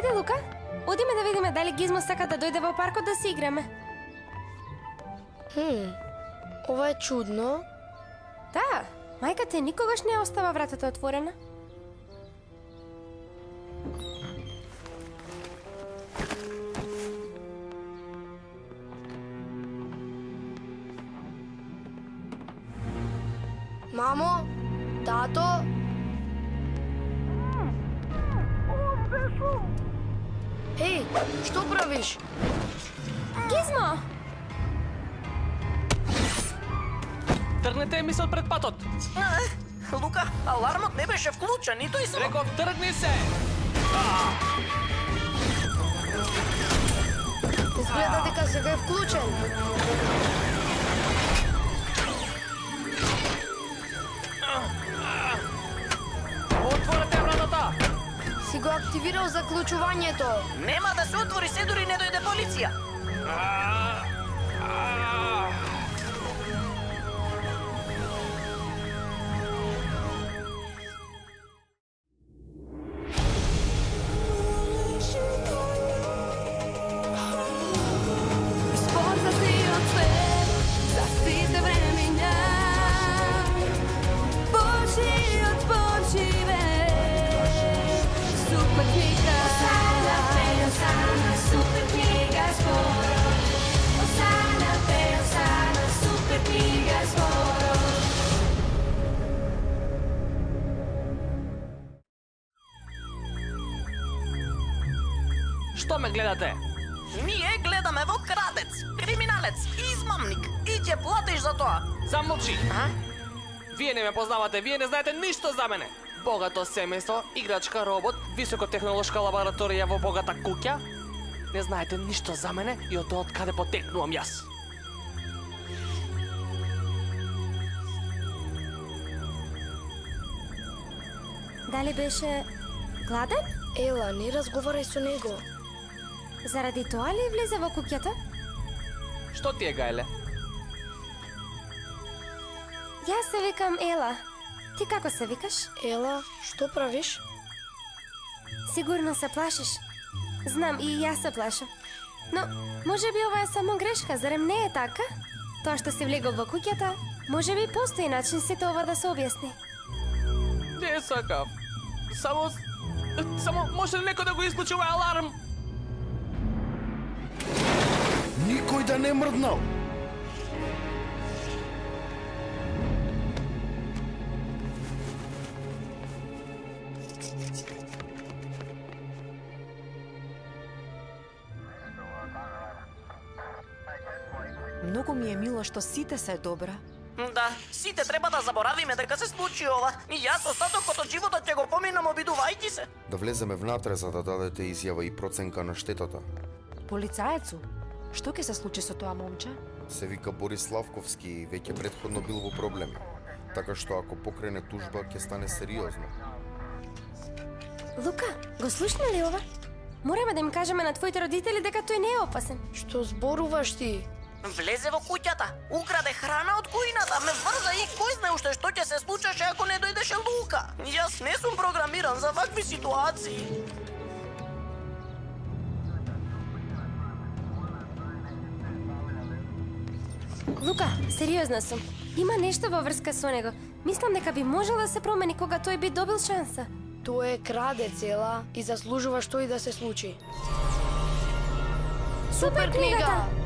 Ајде, Лука, одиме да видиме дали Гизмо сака да дојде во паркот да си играме. Ова е чудно. Да, мајка ти никогаш не остава вратата отворена. Мамо, тато. Еј, што правиш? Гизмо! Тргнете ми се од пред патот. Лука, алармот не беше вклучен, ниту и само. Реков, тргни се! Изгледа дека сега е вклучен. Отворете вратата! Си го активирал заклучувањето. Нема да се отвори се дури не дојде полиција. Sport za ceo svet, za site vremena. Odpočive, super knjiga. Osana, super knjiga sporo. Osana, super knjiga sporo. Што ме гледате? Ние гледаме во крадец, криминалец, измамник и ќе платиш за тоа. Замолчи! Вие не ме познавате, вие не знаете ништо за мене. Богато семејство, играчка робот, високотехнолошка лабораторија во богата куќа. Не знаете ништо за мене и од тоа од каде потекнувам јас. Дали беше гладен? Ела, не разговарај со него. Заради тоа ли влезе во куќата? Што ти е, Гајле? Јас се викам Ела. Ти како се викаш? Ела, што правиш? Сигурно се плашиш. Знам, и јас се плашам. Но, може би ова е само грешка, зарем не е така? Тоа што си влегол во куќата, може би постои начин сите ова да се објасни. Не сакам. Само може ли некој да го исклучи овој аларм? Никој да не мрднал. Многу ми е мило што сите се добра. Да, сите треба да заборавиме дека се случи ова. И јас остатокот од животот ќе го поминам обидувајќи се. Да влеземе внатре за да дадете изјава и проценка на штетата. Полицаецу, што ќе се случи со тоа момче? Се вика Борис Славковски и веќе претходно бил во проблеми. Така што ако покрене тужба ќе стане сериозно. Лука, го слушна ли ова? Мораме да им кажеме на твоите родители дека тој не е опасен. Што зборуваш ти? Влезе во куќата, украде храна од кујната, ме врза и кој знае уште што ќе се случеше ако не дојдеше Лука. Јас не сум програмиран за вакви ситуации. Лука, сериозна сум. Има нешто во врска со него. Мислам дека би можел да се промени кога тој би добил шанса. Тој е крадец, Ела, и заслужува што и да се случи. Супер книгата!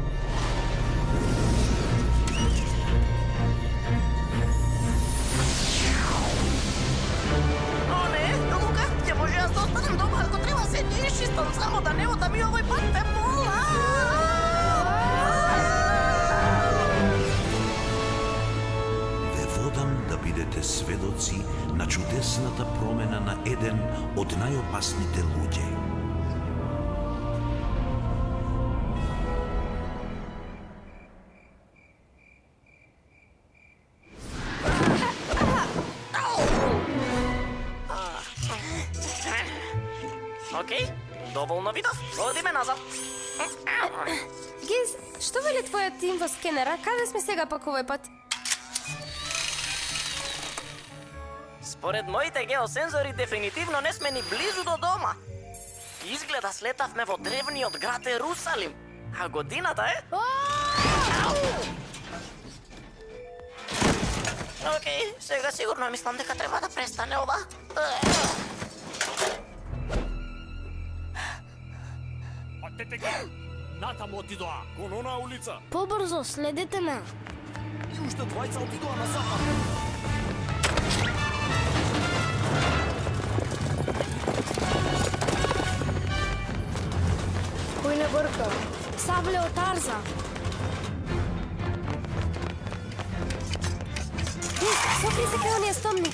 О не, Лука, ќе може јас да останам дома ако треба се не изчистам само да не одам и овој пат те мола. Ве водам да бидете сведоци на чудесната промена на еден од најопасните луѓе. Океј, доволно видов, одиме назад. Гиз, што вели твојот тим во скенера? Каде сме сега пак овој пат? Според моите геосензори дефинитивно не сме ни близу до дома. Изгледа слетавме во древниот град Ерусалим. А годината е? Океј, сега сигурно мислам дека треба да престане ова. Отете ги! Натаму отидоа! Кон она улица! Побрзо, следете ме. И уште двајца отидоа на запад! Кој не брка? Савле од Тарза. Сокри се кај оние стомни.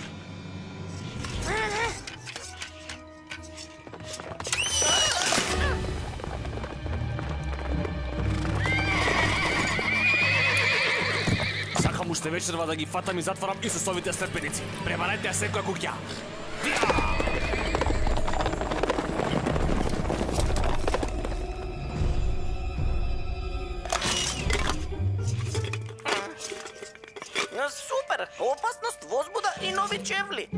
Сакам уште вечерва да ги фатам и затворам Исусовите слепеници. Пребарајте ја секоја куќа. Супер! Опасност, возбуда и нови чевли.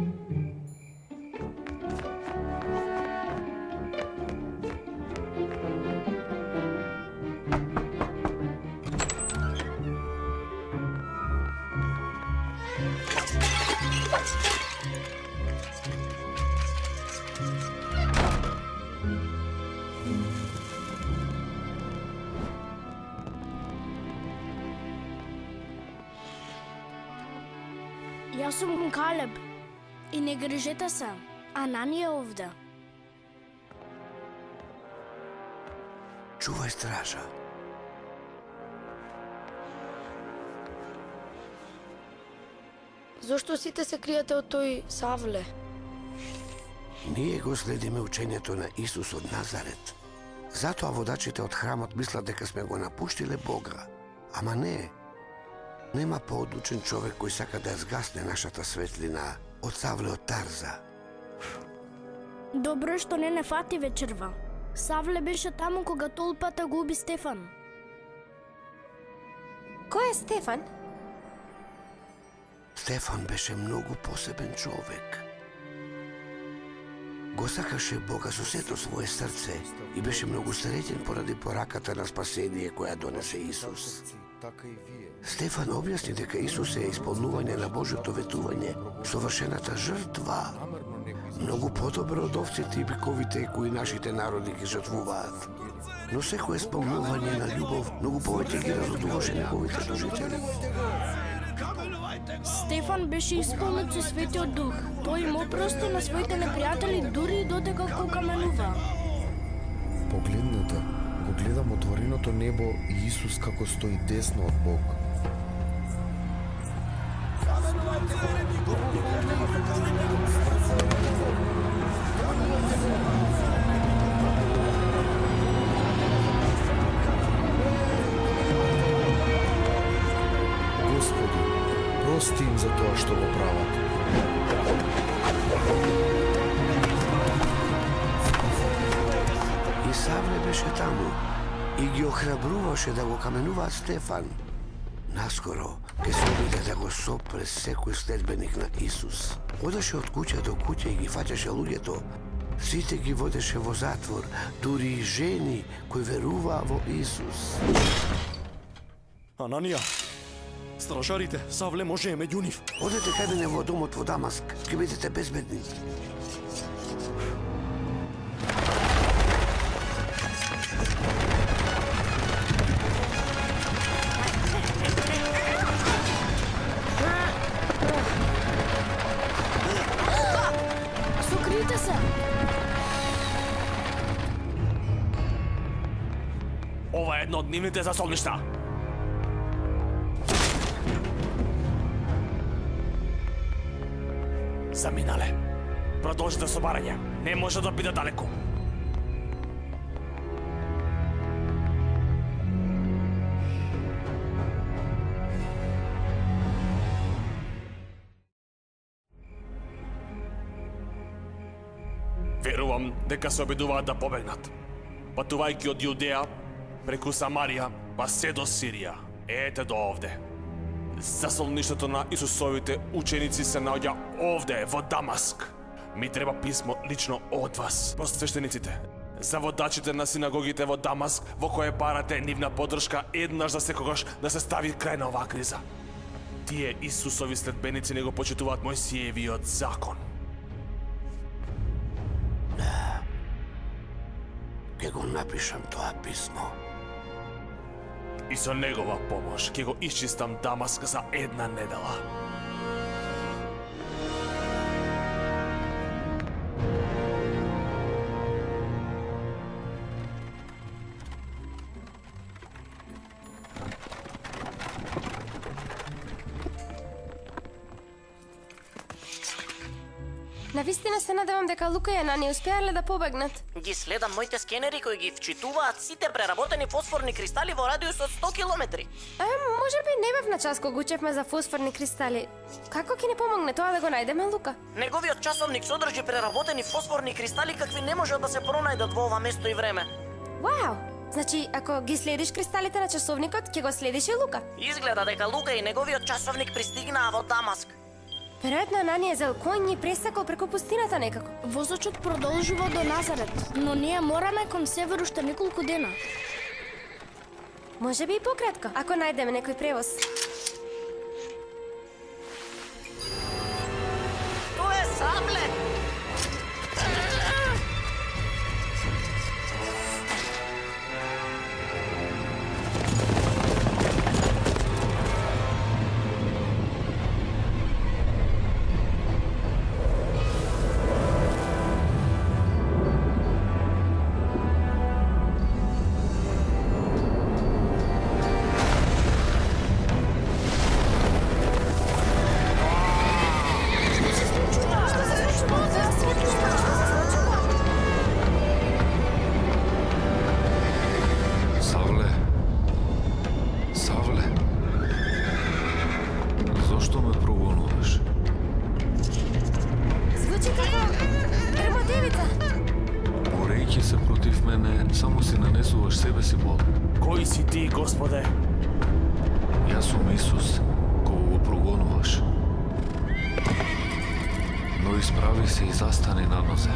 Јас сум Калеб и не грижете се, Анани е овде. Чувај стража. Зошто сите се криете од тој Савле? Ние го следиме учењето на Исус од Назарет. Затоа водачите од храмот мислат дека сме го напуштиле Бога. Ама не. Нема поодлучен човек кој сака да згасне нашата светлина од Савле од Тарза. Добро што не фати вечерва. Савле беше таму кога толпата го уби Стефан. Кој е Стефан? Стефан беше многу посебен човек. Го сакаше Бога со сето свое срце и беше многу среќен поради пораката на спасение која донесе Исус. Така и вие. Стефан објасни дека Исус е исполнување на Божјото ветување, совршената жртва. Многу подобро од овците и биковите кои нашите народи ги жртвуваат. Но секое исполнување на љубов многу повеќе ги разудуваше неговите служители. Стефан беше исполнет со Светиот Дух. Тој им опрости на своите непријатели дури и додека го каменува. Погледнете, го гледам отвореното небо и Исус како стои десно од Бог. Господи, прости им за тоа што го прават. И Савле беше таму и ги охрабруваше да го каменуваат Стефан. Наскоро ке се обиде да го сопре секој следбеник на Исус. Одеше од куќа до куќа и ги фаќаше луѓето. Сите ги водеше во затвор, дури и жени кои веруваа во Исус. Ананија, стражарите, Савле може е меѓу нив. Одете кај мене во домот во Дамаск, ќе бидете безбедни. Сокрите се! Ова е едно од нивните засолништа. Заминале. Продолжите со барање. Не може да биде далеку. Верувам дека се обидуваат да побегнат, патувајќи од Јудеја, преку Самарија, па се до Сирија. Ете до овде. Засолништето на Исусовите ученици се наоѓа овде, во Дамаск. Ми треба писмо лично од вас, просвештениците. За водачите на синагогите во Дамаск, во кое барате нивна поддршка еднаш за секогаш да се стави крај на оваа криза. Тие Исусови следбеници не го почитуваат Мојсиевиот закон. Ке го напишам тоа писмо. И со негова помош ќе го исчистам Дамаск за една недела. Навистина се надевам дека Лука и Анани успеале да побегнат. Ги следам моите скенери кои ги вчитуваат сите преработени фосфорни кристали во радиус од 100 километри. Може би не бев на час кога учевме за фосфорни кристали. Како ќе ни помогне тоа да го најдеме, Лука? Неговиот часовник содржи преработени фосфорни кристали какви не можат да се пронајдат во ова место и време. Вау! Значи, ако ги следиш кристалите на часовникот, ќе го следиш и Лука. Изгледа дека Лука и неговиот часовник пристигнаа во Дамаск. Веројатно Анани е зел конј и пресакал преку пустината некако. Возачот продолжува до Назарет, но ние мораме кон север уште неколку дена. Може би и пократко, ако најдеме некој превоз. Тоа е сабле! Кој си ти, Господе? Јас сум Исус, кого го прогонуваш. Но исправи се и застани на нозе.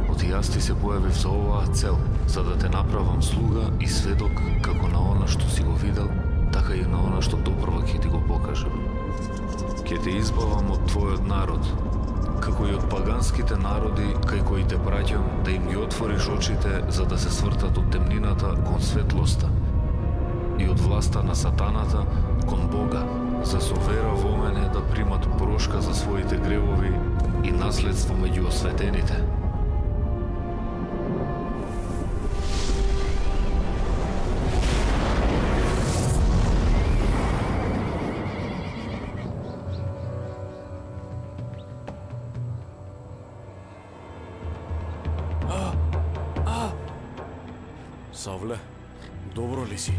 Оти јас ти се појавив за оваа цел, за да те направам слуга и сведок како на она што си го видел, така и на она што допрва ќе ти го покажам. Ќе те избавам од твојот народ, како и од паганските народи кај кои те праќам да им ги отвориш очите за да се свртат од темнината кон светлоста и од власта на сатаната кон Бога, за со вера во мене да примат прошка за своите гревови и наследство меѓу осветените. Савле, добро ли си?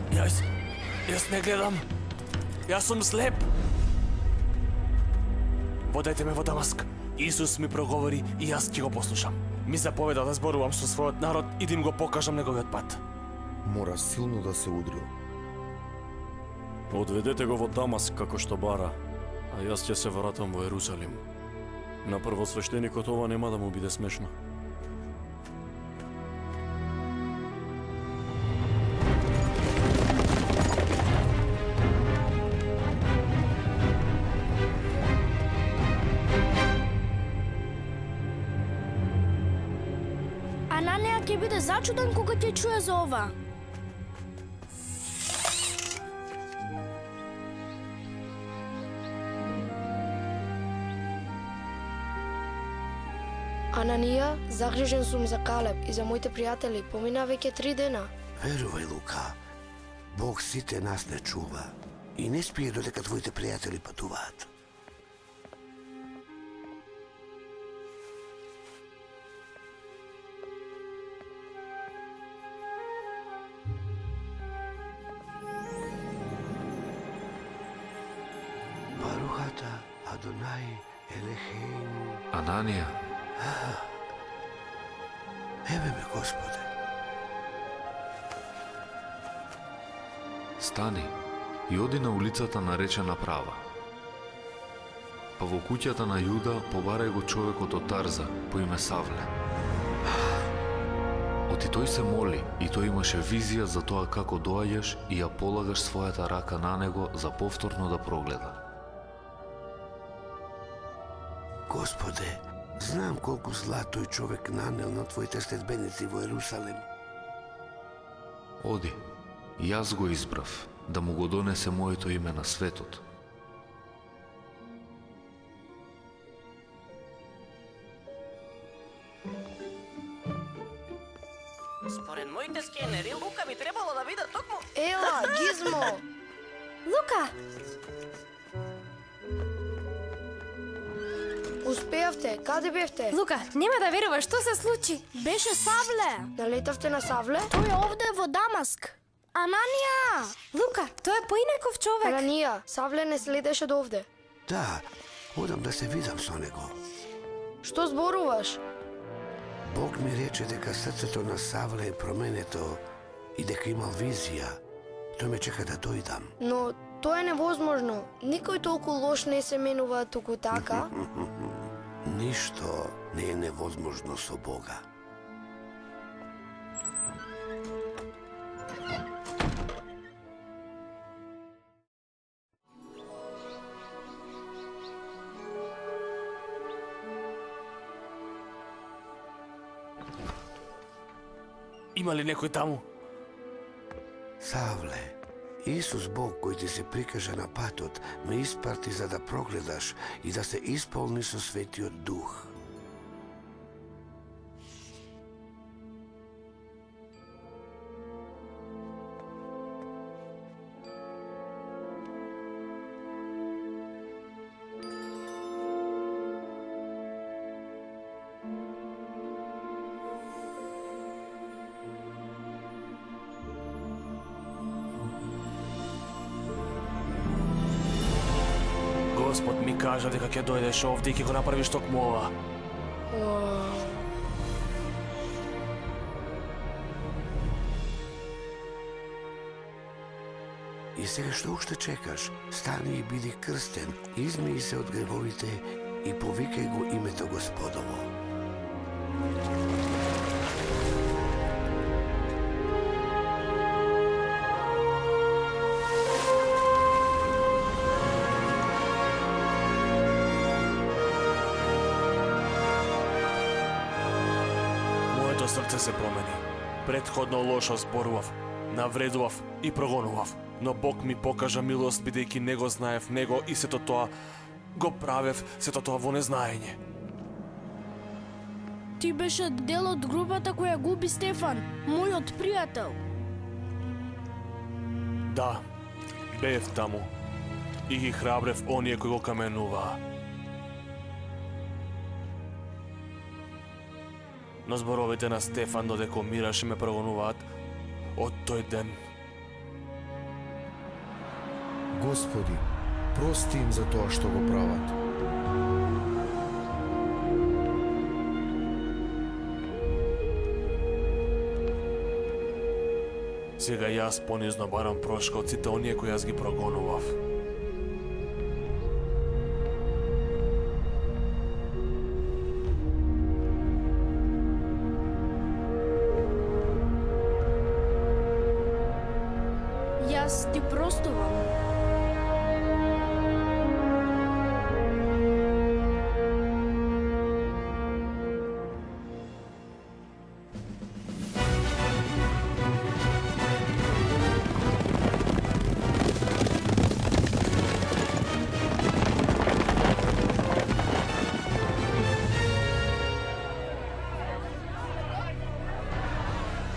Јас не гледам. Јас сум слеп. Водете ме во Дамаск. Исус ми проговори и јас ќе го послушам. Ми заповеда да зборувам со својот народ и да им го покажам неговиот пат. Мора силно да се удрил. Одведете го во Дамаск како што бара, а јас ќе се вратам во Ерусалим. На првосвештеникот ова нема да му биде смешно. Ананија ќе биде зачуден кога ќе чуе за ова. Ананија, загрижен сум за Калеб и за моите пријатели. Помина веќе 3 дена. Верувај, Лука, Бог сите нас не чува и не спие додека твоите пријатели патуваат. Барухата Адонај Елехеин. Ананија, Еве ме, Господе. стани и оди на улицата наречена Права. Па во куќата на Јуда побарај го човекот од Тарза по име Савле. Оти тој се моли и тој имаше визија за тоа како доаѓаш и ја полагаш својата рака на него за повторно да прогледа. Господе, знам колку зла тој човек нанел на твоите следбеници во Ерусалем. Оди, јас го избрав да му го донесе моето име на светот. Според моите скенери, Лука би требало да биде токму... Ела, Гизмо! Лука! Успеавте, каде бевте? Лука, нема да веруваш што се случи. Беше Савле! Налетавте на Савле? Тој е овде во Дамаск. Ананија! Лука, тој е поинаков човек. Ранија, Савле не следеше до овде. Да, одам да се видам со него. Што зборуваш? Бог ми рече дека срцето на Савле е променето и дека имал визија. Тој ме чека да дојдам. Но тоа е невозможно. Никој толку лош не се менува туку така. Ништо не е невозможно со Бога. Има ли некој таму? Савле, Исус Бог кој ти се прикажа на патот, ме испарти за да прогледаш и да се исполни со Светиот Дух. Господ ми кажа дека ќе дојдеш овде и ќе го направиш токму ова. И сега што уште чекаш? Стани и биди крстен, измии се од гревовите и повикај го името Господово. Моето срце се промени. Претходно лошо зборував, навредував и прогонував. Но Бог ми покажа милост бидејќи не го знаев него и сето тоа го правев, сето тоа во незнаење. Ти беше дел од групата која губи Стефан, мојот пријател. Да, бев таму и ги храбрев оние кои го каменуваа. Но зборовите на Стефан додека умираше ме прогонуваат од тој ден. Господи, прости им за тоа што го прават. Сега јас понизно барам прошка од сите оние кои јас ги прогонував. Јас ти простувам.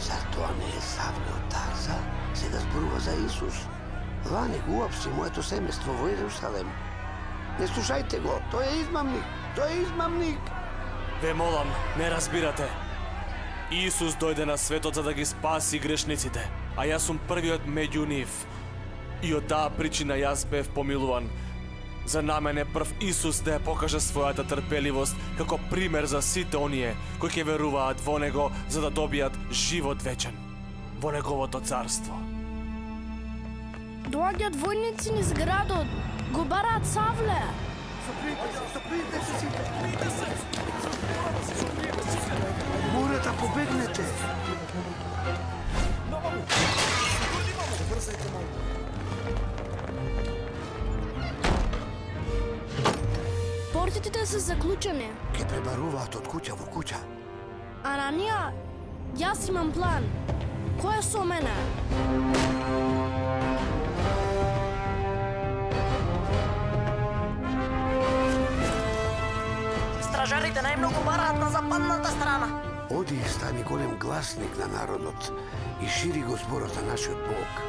Зар тоа не е Савле од Тарза? Сега зборува за Исус. Лане го уапси моето семејство во Ерусалем. Не слушајте го, тој е измамник, тој е измамник. Ве молам, не разбирате. Исус дојде на светот за да ги спаси грешниците, а јас сум првиот меѓу нив. И од таа причина јас бев помилуван. За намене прв Исус да ја покаже својата трпеливост како пример за сите оние кои ќе веруваат во него за да добијат живот вечен во неговото царство. Доаѓаат војници низ градот, го бараат Савле. Мора да побегнете. Портите се заклучени. Ке пребаруваат од куќа во куќа. Аранија, јас имам план. Кој е со мене? Стражарите најмногу бараат на западната страна. Оди и стани голем гласник на народот и шири го зборот на нашиот Бог.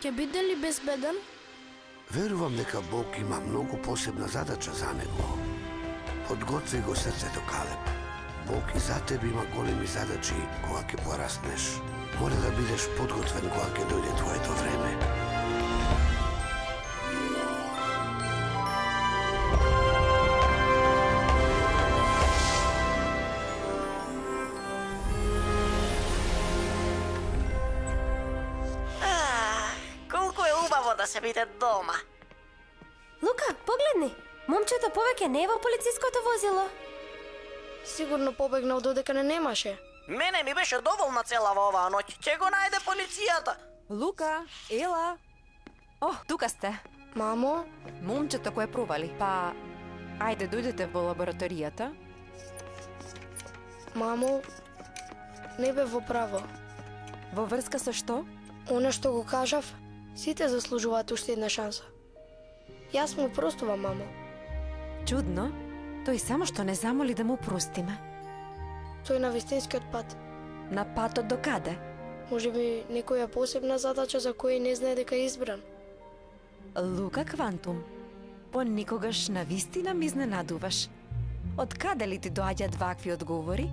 Ќе биде ли безбеден? Верувам дека Бог има многу посебна задача за него. Подготви го срцето, Калеб. Бог и за тебе има големи задачи кога ќе пораснеш. Мора да бидеш подготвен кога ќе дојде твоето време. Колку е убаво да се биде дома. Лука, погледни. Момчето повеќе не е во полициското возило. Сигурно побегнал додека не немаше. Мене ми беше доволна цела во оваа ноќ. Ќе го најде полицијата. Лука, ела. О, тука сте. Мамо, Момчето кое провали. Па, ајде дојдете во лабораторијата. мамо, не бе во право. Во врска со што? Оно што го кажав, сите заслужуваат уште една шанса. Јас му простувам, мамо. Чудно. Тој само што не замоли да му простиме. Тој на вистинскиот пат. На патот до каде? Може би некоја посебна задача за која не знае дека е избран. Лука Квантум, поникогаш на вистина ми изненадуваш. Од каде ли ти доаѓаат вакви одговори?